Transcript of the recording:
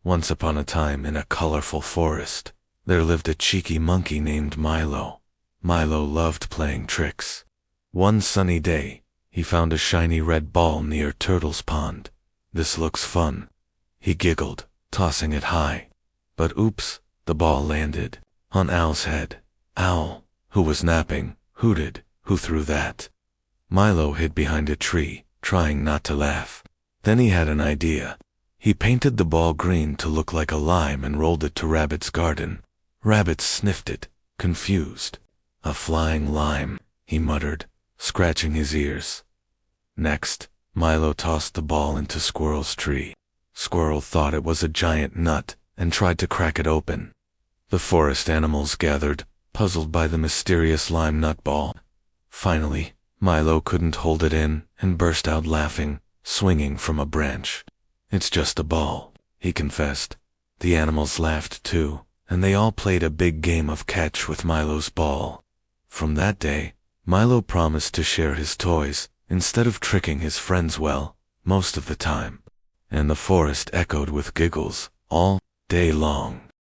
Once upon a time, in a colorful forest, there lived a cheeky monkey named Milo. Milo loved playing tricks. One sunny day, he found a shiny red ball near Turtle's pond. "This looks fun," he giggled, tossing it high. But oops, the ball landed on Owl's head. Owl, who was napping, hooted. "Who threw that?" Milo hid behind a tree, trying not to laugh. Then he had an idea. He painted the ball green to look like a lime and rolled it to Rabbit's garden. Rabbit sniffed it, confused. "A flying lime," he muttered, scratching his ears. Next, Milo tossed the ball into Squirrel's tree. Squirrel thought it was a giant nut and tried to crack it open. The forest animals gathered, puzzled by the mysterious lime nut ball. Finally, Milo couldn't hold it in and burst out laughing, swinging from a branch. "It's just a ball," he confessed. The animals laughed too, and they all played a big game of catch with Milo's ball. From that day, Milo promised to share his toys, instead of tricking his friends most of the time. And the forest echoed with giggles all day long.